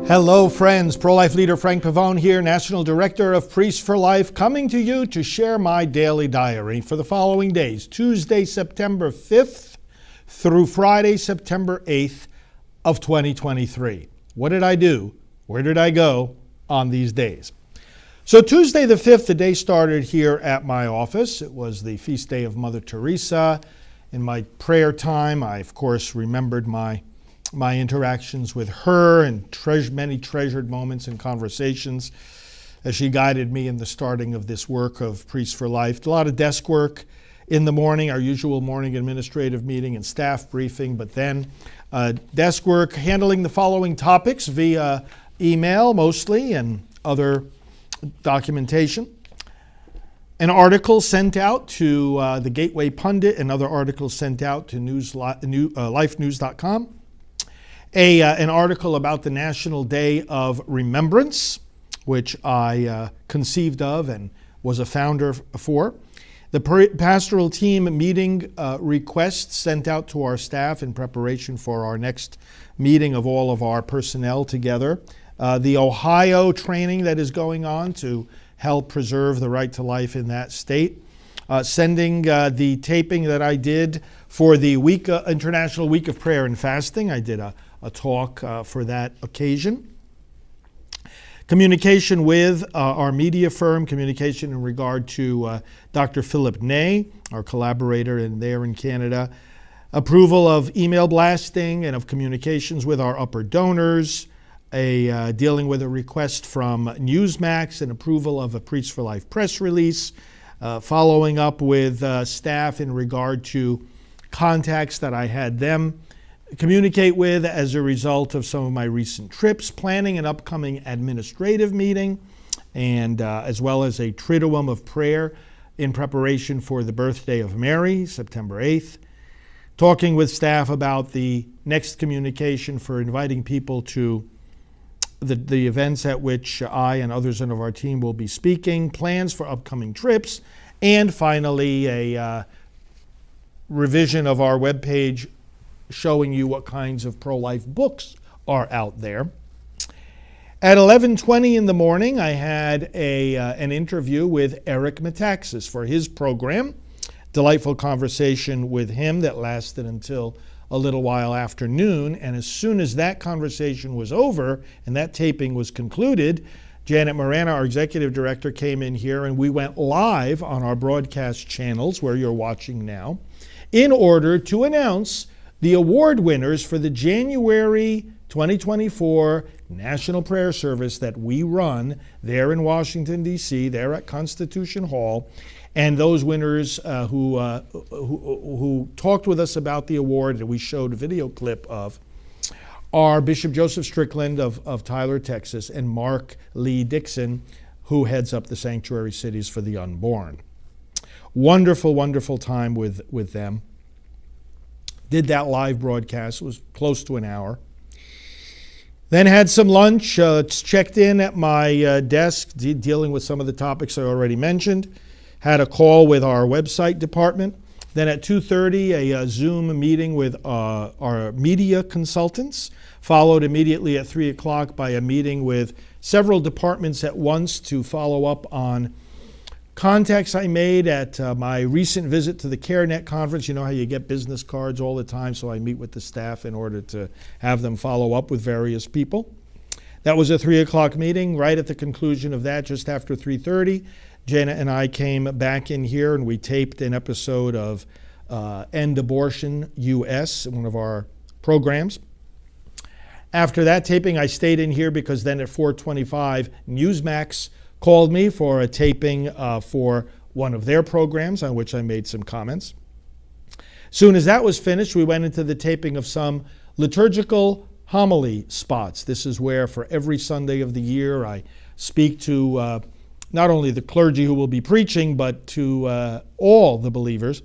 Hello friends, pro-life leader Frank Pavone here, National Director of Priests for Life, coming to you to share my daily diary for the following days, Tuesday, September 5th through Friday, September 8th of 2023. What did I do? Where did I go on these days? So Tuesday the 5th, the day started here at my office. It was the feast day of Mother Teresa. In my prayer time, I of course remembered my interactions with her and many treasured moments and conversations as she guided me in the starting of this work of Priests for Life. A lot of desk work in the morning, our usual morning administrative meeting and staff briefing, but then desk work handling the following topics via email mostly and other documentation. An article sent out to the Gateway Pundit and other articles sent out to lifenews.com. An article about the National Day of Remembrance, which I conceived of and was a founder for. The pastoral team meeting requests sent out to our staff in preparation for our next meeting of all of our personnel together. The Ohio training that is going on to help preserve the right to life in that state. Sending the taping that I did for the International Week of Prayer and Fasting. I did a talk for that occasion. Communication with our media firm, communication in regard to Dr. Philip Ney, our collaborator there in Canada. Approval of email blasting and of communications with our upper donors. Dealing with a request from Newsmax and approval of a Priests for Life press release. Following up with staff in regard to contacts that I had them communicate with as a result of some of my recent trips, planning an upcoming administrative meeting, and as well as a Triduum of prayer in preparation for the birthday of Mary, September 8th. Talking with staff about the next communication for inviting people to the events at which I and others of our team will be speaking, plans for upcoming trips, and finally a revision of our webpage showing you what kinds of pro-life books are out there. At 11:20 in the morning, I had an interview with Eric Metaxas for his program. Delightful conversation with him that lasted until a little while after noon, and as soon as that conversation was over and that taping was concluded, Janet Morana, our executive director, came in here and we went live on our broadcast channels where you're watching now in order to announce the award winners for the January 2024 National Prayer Service that we run there in Washington, D.C., there at Constitution Hall. And those winners who talked with us about the award that we showed a video clip of are Bishop Joseph Strickland of Tyler, Texas, and Mark Lee Dixon, who heads up the Sanctuary Cities for the Unborn. Wonderful, wonderful time with them. Did that live broadcast. It was close to an hour. Then had some lunch, checked in at my desk, dealing with some of the topics I already mentioned. Had a call with our website department. Then at 2:30, a Zoom meeting with our media consultants, followed immediately at 3 o'clock by a meeting with several departments at once to follow up on contacts I made at my recent visit to the CareNet conference. You know how you get business cards all the time, so I meet with the staff in order to have them follow up with various people. That was a 3 o'clock meeting. Right at the conclusion of that, just after 3:30, Jana and I came back in here and we taped an episode of End Abortion US, one of our programs. After that taping, I stayed in here because then at 4:25, Newsmax called me for a taping for one of their programs on which I made some comments. Soon as that was finished, we went into the taping of some liturgical homily spots. This is where for every Sunday of the year I speak to not only the clergy who will be preaching, but to all the believers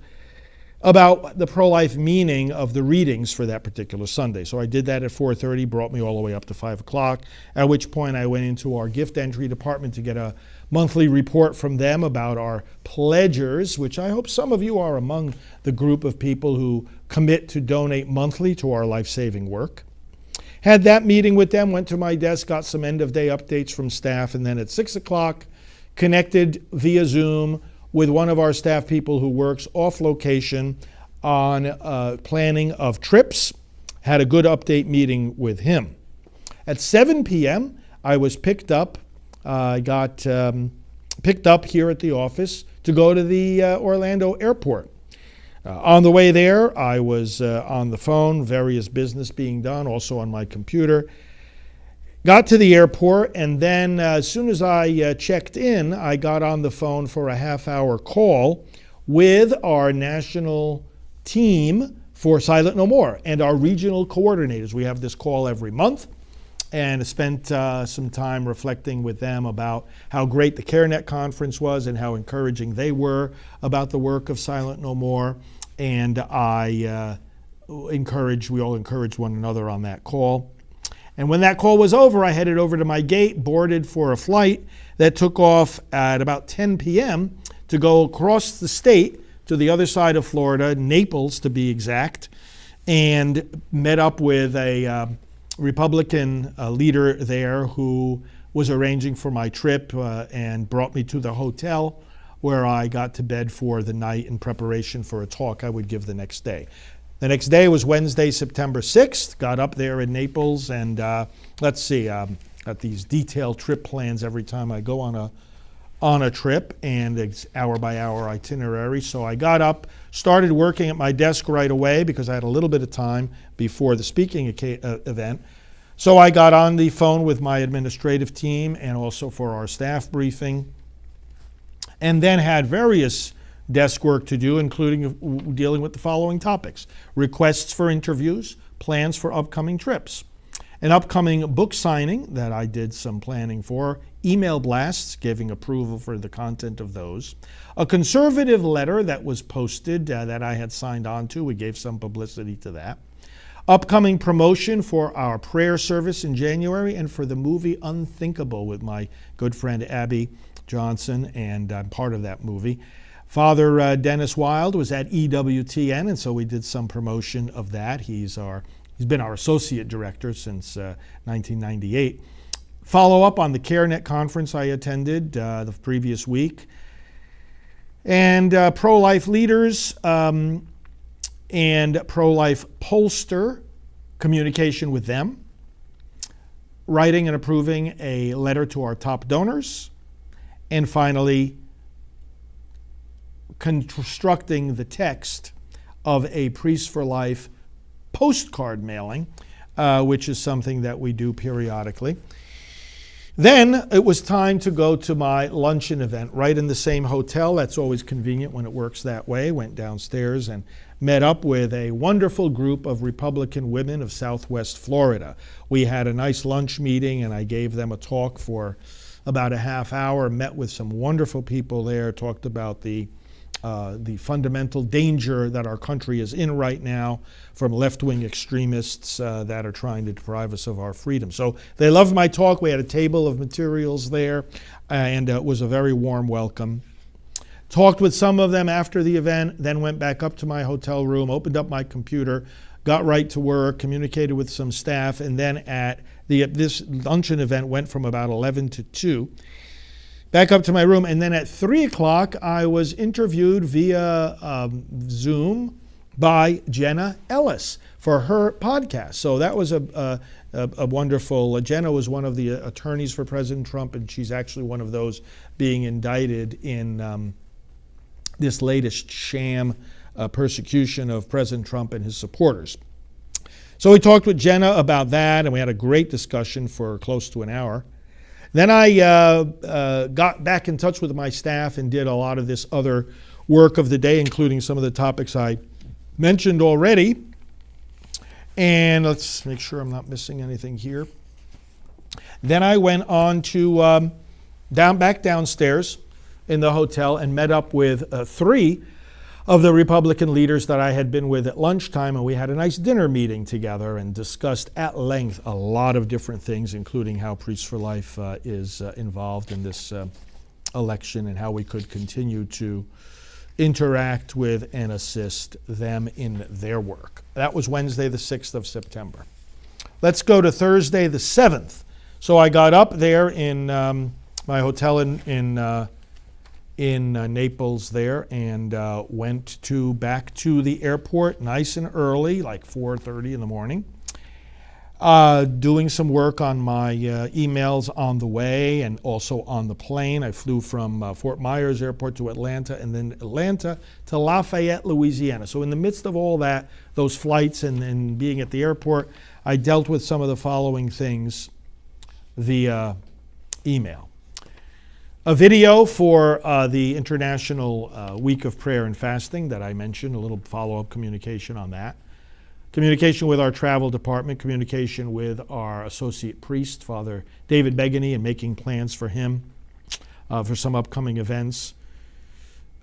about the pro-life meaning of the readings for that particular Sunday. So I did that at 4:30, brought me all the way up to 5 o'clock, at which point I went into our gift entry department to get a monthly report from them about our pledgers, which I hope some of you are among the group of people who commit to donate monthly to our life-saving work. Had that meeting with them, went to my desk, got some end-of-day updates from staff, and then at 6 o'clock, connected via Zoom with one of our staff people who works off location on planning of trips. Had a good update meeting with him. At 7 p.m., I was picked up. I got picked up here at the office to go to the Orlando airport. On the way there, I was on the phone, various business being done, also on my computer. Got to the airport, and then as soon as I checked in, I got on the phone for a half-hour call with our national team for Silent No More and our regional coordinators. We have this call every month, and spent some time reflecting with them about how great the CareNet conference was and how encouraging they were about the work of Silent No More. And we all encouraged one another on that call. And when that call was over, I headed over to my gate, boarded for a flight that took off at about 10 p.m. to go across the state to the other side of Florida, Naples to be exact, and met up with a Republican leader there who was arranging for my trip and brought me to the hotel where I got to bed for the night in preparation for a talk I would give the next day. The next day was Wednesday, September 6th. Got up there in Naples, and let's see, got these detailed trip plans every time I go on a trip, and it's hour-by-hour itinerary. So I got up, started working at my desk right away because I had a little bit of time before the speaking event. So I got on the phone with my administrative team and also for our staff briefing, and then had various desk work to do, including dealing with the following topics: requests for interviews, plans for upcoming trips, an upcoming book signing that I did some planning for, email blasts giving approval for the content of those, a conservative letter that was posted that I had signed on to. We gave some publicity to that. Upcoming promotion for our prayer service in January and for the movie Unthinkable with my good friend Abby Johnson, and I'm part of that movie. Father Dennis Wild was at EWTN, and so we did some promotion of that. He's been our associate director since 1998. Follow up on the CareNet conference I attended the previous week. And pro-life leaders and pro-life pollster, communication with them. Writing and approving a letter to our top donors. And finally, constructing the text of a Priest for Life postcard mailing, which is something that we do periodically. Then it was time to go to my luncheon event right in the same hotel. That's always convenient when it works that way. Went downstairs and met up with a wonderful group of Republican women of Southwest Florida. We had a nice lunch meeting, and I gave them a talk for about a half hour, met with some wonderful people there, talked about the fundamental danger that our country is in right now from left-wing extremists that are trying to deprive us of our freedom. So they loved my talk. We had a table of materials there, and it was a very warm welcome. Talked with some of them after the event, then went back up to my hotel room, opened up my computer, got right to work, communicated with some staff, and then at this luncheon event went from about 11 to 2. Back up to my room, and then at 3 o'clock, I was interviewed via Zoom by Jenna Ellis for her podcast. So that was a wonderful. Jenna was one of the attorneys for President Trump, and she's actually one of those being indicted in this latest sham persecution of President Trump and his supporters. So we talked with Jenna about that, and we had a great discussion for close to an hour. Then I got back in touch with my staff and did a lot of this other work of the day, including some of the topics I mentioned already. And let's make sure I'm not missing anything here. Then I went on to back downstairs in the hotel and met up with 3 of the Republican leaders that I had been with at lunchtime, and we had a nice dinner meeting together and discussed at length a lot of different things, including how Priests for Life is involved in this election and how we could continue to interact with and assist them in their work. That was Wednesday, the 6th of September. let's go to Thursday the 7th. So I got up there in my hotel in Naples there, and went back to the airport nice and early, like 4:30 in the morning. Doing some work on my emails on the way and also on the plane. I flew from Fort Myers Airport to Atlanta, and then Atlanta to Lafayette, Louisiana. So in the midst of all that, those flights and being at the airport, I dealt with some of the following things via email. A video for the International Week of Prayer and Fasting that I mentioned, a little follow-up communication on that. Communication with our travel department, communication with our associate priest, Father David Begany, and making plans for him for some upcoming events.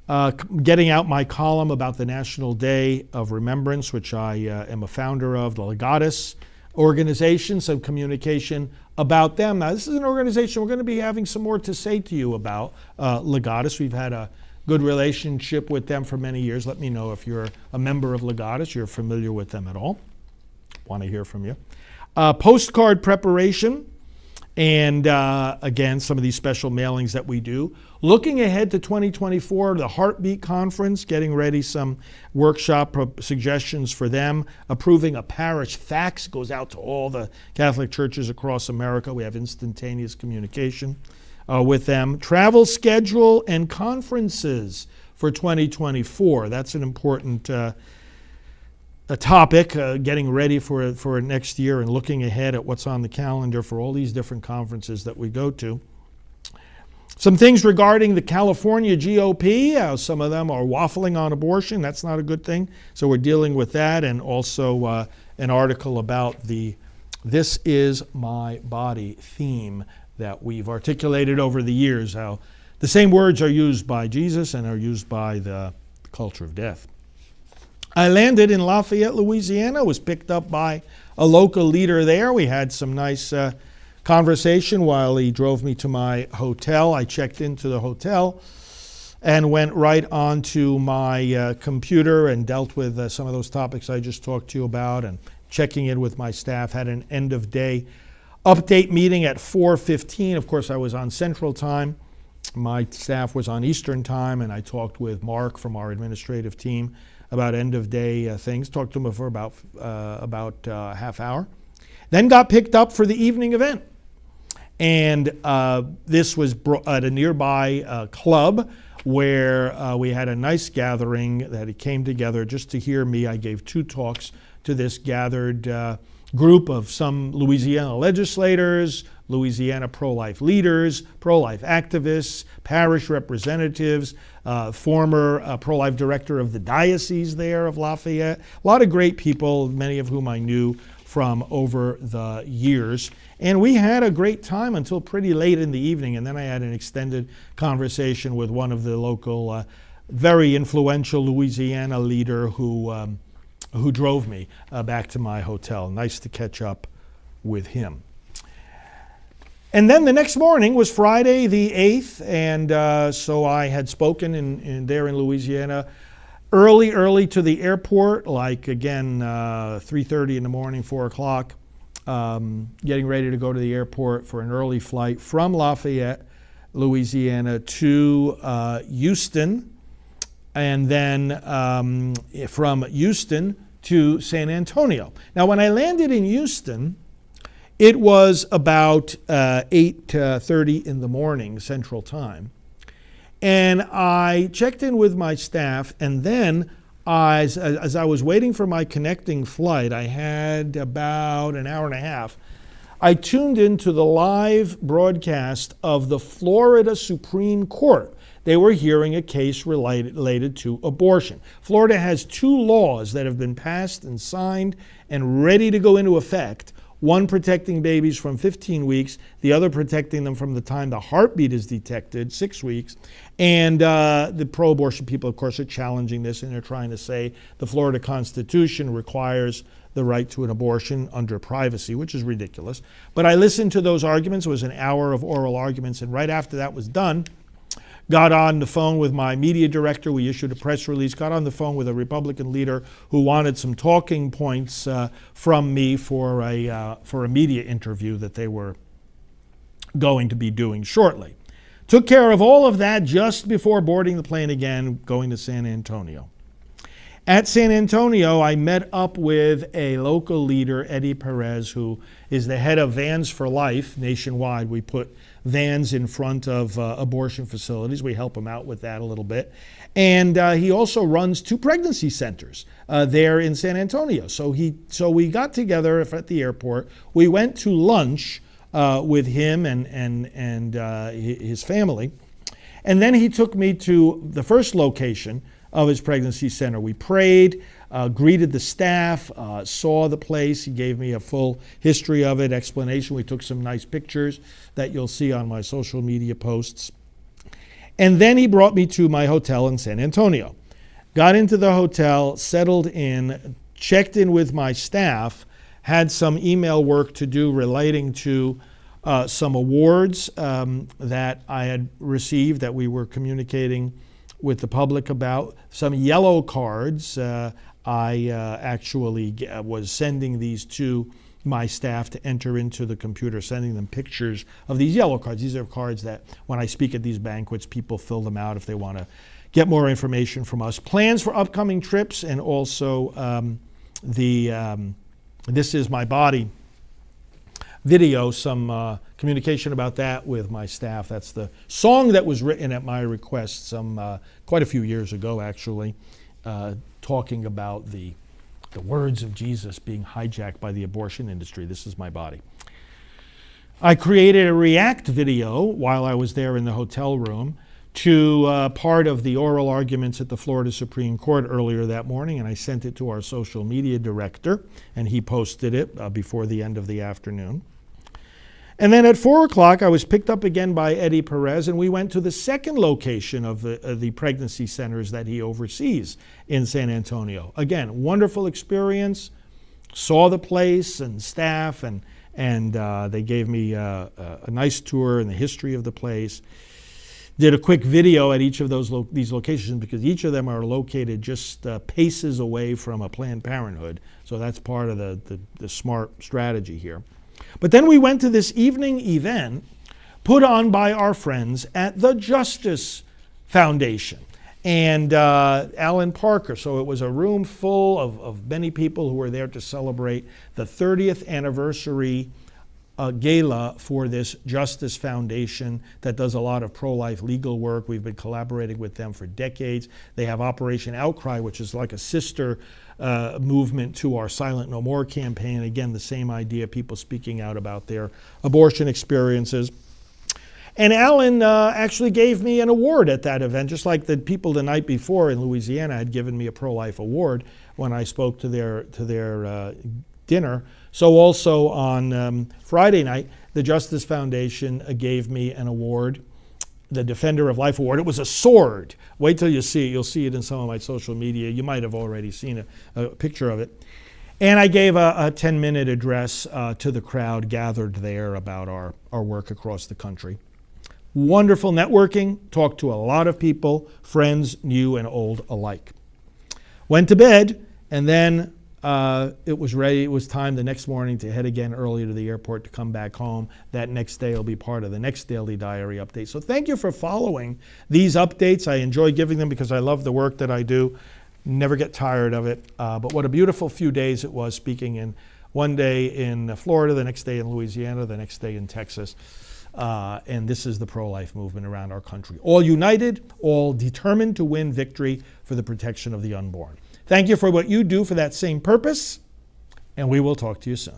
Getting out my column about the National Day of Remembrance, which I am a founder of, the Legatus organization, some communication about them. Now, this is an organization we're going to be having some more to say to you about, Legatus. We've had a good relationship with them for many years. Let me know if you're a member of Legatus, you're familiar with them at all. Want to hear from you. Postcard preparation, and again, some of these special mailings that we do. Looking ahead to 2024, the Heartbeat Conference, getting ready some workshop suggestions for them. Approving a parish fax, goes out to all the Catholic churches across America. We have instantaneous communication with them. Travel schedule and conferences for 2024. That's an important a topic, getting ready for next year and looking ahead at what's on the calendar for all these different conferences that we go to. Some things regarding the California GOP. Some of them are waffling on abortion. That's not a good thing. So we're dealing with that, and also an article about the "This is my body" theme that we've articulated over the years, how the same words are used by Jesus and are used by the culture of death. I landed in Lafayette, Louisiana, was picked up by a local leader there. We had some nice conversation while he drove me to my hotel. I checked into the hotel and went right onto my computer and dealt with some of those topics I just talked to you about, and checking in with my staff. Had an end of day update meeting at 4:15. Of course, I was on Central Time. My staff was on Eastern Time, and I talked with Mark from our administrative team about end of day things. Talked to him for about half hour. Then got picked up for the evening event. And this was at a nearby club where we had a nice gathering that it came together just to hear me. I gave 2 talks to this gathered group of some Louisiana legislators, Louisiana pro-life leaders, pro-life activists, parish representatives, former pro-life director of the diocese there of Lafayette. A lot of great people, many of whom I knew from over the years. And we had a great time until pretty late in the evening, and then I had an extended conversation with one of the local, very influential Louisiana leader who drove me back to my hotel. Nice to catch up with him. And then the next morning was Friday the 8th, and so I had spoken there in Louisiana early to the airport, like again 3:30 in the morning, 4 o'clock, getting ready to go to the airport for an early flight from Lafayette, Louisiana to Houston, and then from Houston to San Antonio. Now, when I landed in Houston, it was about 8:30 in the morning Central Time. And I checked in with my staff, and then as I was waiting for my connecting flight, I had about an hour and a half, I tuned into the live broadcast of the Florida Supreme Court. They were hearing a case related to abortion. Florida has 2 laws that have been passed and signed and ready to go into effect. One protecting babies from 15 weeks, the other protecting them from the time the heartbeat is detected, 6 weeks. And the pro-abortion people, of course, are challenging this, and they're trying to say the Florida Constitution requires the right to an abortion under privacy, which is ridiculous. But I listened to those arguments. It was an hour of oral arguments, and right after that was done, got on the phone with my media director. We issued a press release, got on the phone with a Republican leader who wanted some talking points from me for a media interview that they were going to be doing shortly. Took care of all of that just before boarding the plane again, going to San Antonio. At San Antonio, I met up with a local leader, Eddie Perez, who is the head of Vans for Life nationwide. We put vans in front of abortion facilities. We help him out with that a little bit. And he also runs 2 pregnancy centers there in San Antonio. So we got together at the airport. We went to lunch with him and his family. And then he took me to the first location of his pregnancy center. We prayed, greeted the staff, saw the place. He gave me a full history of it, explanation. We took some nice pictures that you'll see on my social media posts. And then he brought me to my hotel in San Antonio. Got into the hotel, settled in, checked in with my staff, had some email work to do relating to some awards that I had received that we were communicating with the public about. Some yellow cards. I actually was sending these to my staff to enter into the computer, sending them pictures of these yellow cards. These are cards that when I speak at these banquets, people fill them out if they want to get more information from us. Plans for upcoming trips, and also This Is My Body video, some communication about that with my staff. That's the song that was written at my request quite a few years ago, actually, talking about the words of Jesus being hijacked by the abortion industry. This is my body. I created a react video while I was there in the hotel room to part of the oral arguments at the Florida Supreme Court earlier that morning, and I sent it to our social media director, and he posted it before the end of the afternoon. And then at 4 o'clock, I was picked up again by Eddie Perez, and we went to the second location of the pregnancy centers that he oversees in San Antonio. Again, wonderful experience, saw the place and staff, and they gave me a nice tour and the history of the place. Did a quick video at each of these locations, because each of them are located just paces away from a Planned Parenthood. So that's part of the smart strategy here. But then we went to this evening event put on by our friends at the Justice Foundation and Alan Parker. So it was a room full of many people who were there to celebrate the 30th anniversary gala for this Justice Foundation that does a lot of pro-life legal work. We've been collaborating with them for decades. They have Operation Outcry, which is like a sister movement to our Silent No More campaign. Again, the same idea, people speaking out about their abortion experiences. And Alan actually gave me an award at that event, just like the people the night before in Louisiana had given me a pro-life award when I spoke to their dinner. So also on Friday night, the Justice Foundation gave me an award, the Defender of Life Award. It was a sword. Wait till you see it. You'll see it in some of my social media. You might have already seen a picture of it. And I gave a 10-minute address to the crowd gathered there about our work across the country. Wonderful networking. Talked to a lot of people, friends, new and old alike. Went to bed, and then it was ready. It was time the next morning to head again early to the airport to come back home. That next day will be part of the next Daily Diary update. So thank you for following these updates. I enjoy giving them because I love the work that I do. Never get tired of it. But what a beautiful few days it was, speaking in one day in Florida, the next day in Louisiana, the next day in Texas. And this is the pro-life movement around our country. All united, all determined to win victory for the protection of the unborn. Thank you for what you do for that same purpose, and we will talk to you soon.